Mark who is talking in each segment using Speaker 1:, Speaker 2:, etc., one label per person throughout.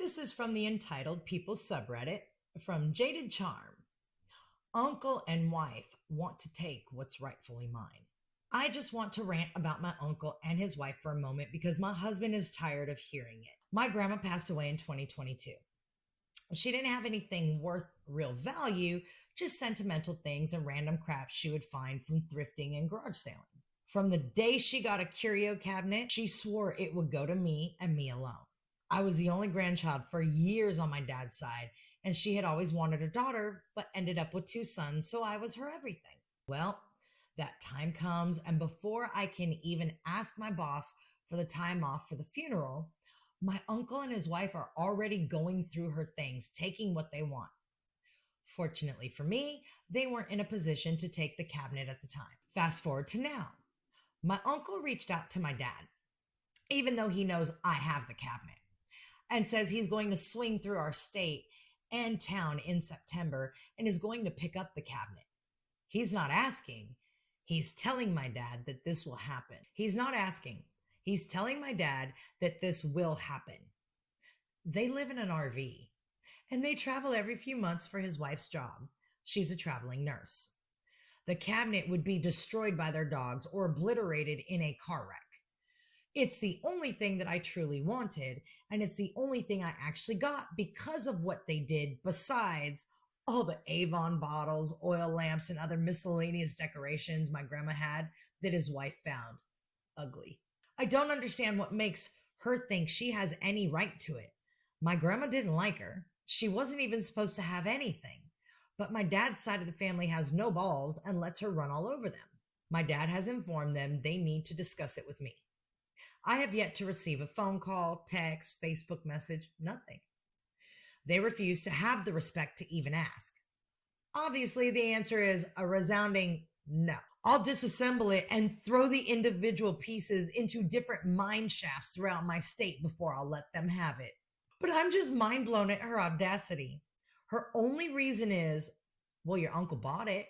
Speaker 1: This is from the Entitled People subreddit from Jaded Charm. Uncle and wife want to take what's rightfully mine. I just want to rant about my uncle and his wife for a moment because my husband is tired of hearing it. My grandma passed away in 2022. She didn't have anything worth real value, just sentimental things and random crap she would find from thrifting and garage sailing. From the day she got a curio cabinet, she swore it would go to me and me alone. I was the only grandchild for years on my dad's side, and she had always wanted a daughter, but ended up with two sons, so I was her everything. Well, that time comes, and before I can even ask my boss for the time off for the funeral, my uncle and his wife are already going through her things, taking what they want. Fortunately for me, they weren't in a position to take the cabinet at the time. Fast forward to now. My uncle reached out to my dad, even though he knows I have the cabinet, and says he's going to swing through our state and town in September and is going to pick up the cabinet. He's not asking. He's telling my dad that this will happen. He's not asking. He's telling my dad that this will happen. They live in an RV and they travel every few months for his wife's job. She's a traveling nurse. The cabinet would be destroyed by their dogs or obliterated in a car wreck. It's the only thing that I truly wanted, and it's the only thing I actually got because of what they did, besides all the Avon bottles, oil lamps, and other miscellaneous decorations my grandma had that his wife found ugly. I don't understand what makes her think she has any right to it. My grandma didn't like her. She wasn't even supposed to have anything. But my dad's side of the family has no balls and lets her run all over them. My dad has informed them they need to discuss it with me. I have yet to receive a phone call, text, Facebook message, nothing. They refuse to have the respect to even ask. Obviously, the answer is a resounding no. I'll disassemble it and throw the individual pieces into different mine shafts throughout my state before I'll let them have it. But I'm just mind blown at her audacity. Her only reason is, well, your uncle bought it.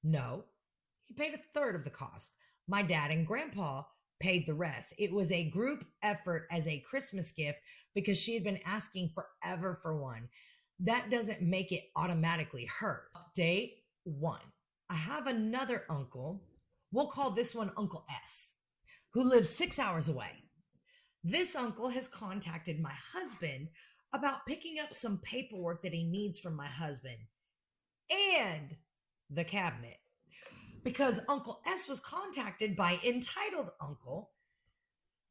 Speaker 1: No, he paid a third of the cost. My dad and grandpa paid the rest. It was a group effort as a Christmas gift because she had been asking forever for one. That doesn't make it automatically hers. Update 1. I have another uncle, we'll call this one Uncle S, who lives 6 hours away. This uncle has contacted my husband about picking up some paperwork that he needs from my husband and the cabinet, because Uncle S was contacted by Entitled Uncle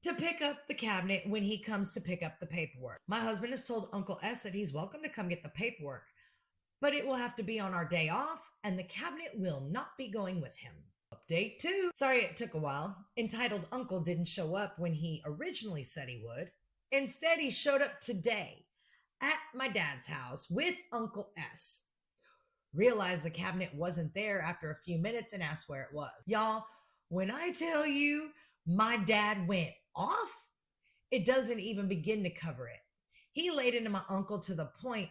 Speaker 1: to pick up the cabinet when he comes to pick up the paperwork. My husband has told Uncle S that he's welcome to come get the paperwork, but it will have to be on our day off and the cabinet will not be going with him. Update 2. Sorry it took a while. Entitled Uncle didn't show up when he originally said he would. Instead, he showed up today at my dad's house with Uncle S. Realized the cabinet wasn't there after a few minutes and asked where it was. Y'all, when I tell you my dad went off, it doesn't even begin to cover it. He laid into my uncle to the point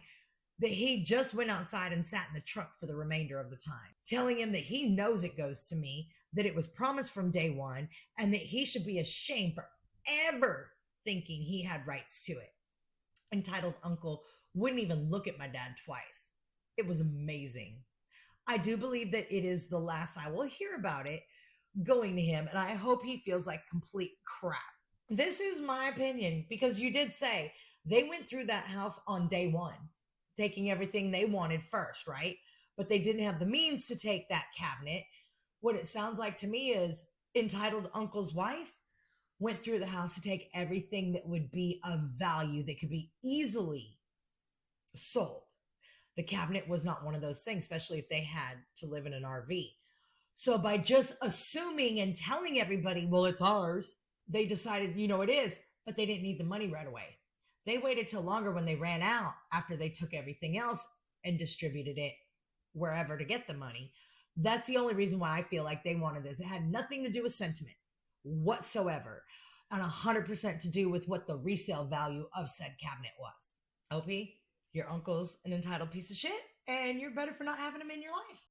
Speaker 1: that he just went outside and sat in the truck for the remainder of the time, telling him that he knows it goes to me, that it was promised from day one, and that he should be ashamed for ever thinking he had rights to it. Entitled Uncle wouldn't even look at my dad twice. It was amazing. I do believe that it is the last I will hear about it going to him, and I hope he feels like complete crap. This is my opinion, because you did say they went through that house on day one, taking everything they wanted first, right? But they didn't have the means to take that cabinet. What it sounds like to me is Entitled Uncle's wife went through the house to take everything that would be of value that could be easily sold. The cabinet was not one of those things, especially if they had to live in an RV. So by just assuming and telling everybody, well, it's ours, they decided, it is, but they didn't need the money right away. They waited till longer when they ran out after they took everything else and distributed it wherever to get the money. That's the only reason why I feel like they wanted this. It had nothing to do with sentiment whatsoever, and 100% to do with what the resale value of said cabinet was. OP, your uncle's an entitled piece of shit, and you're better for not having him in your life.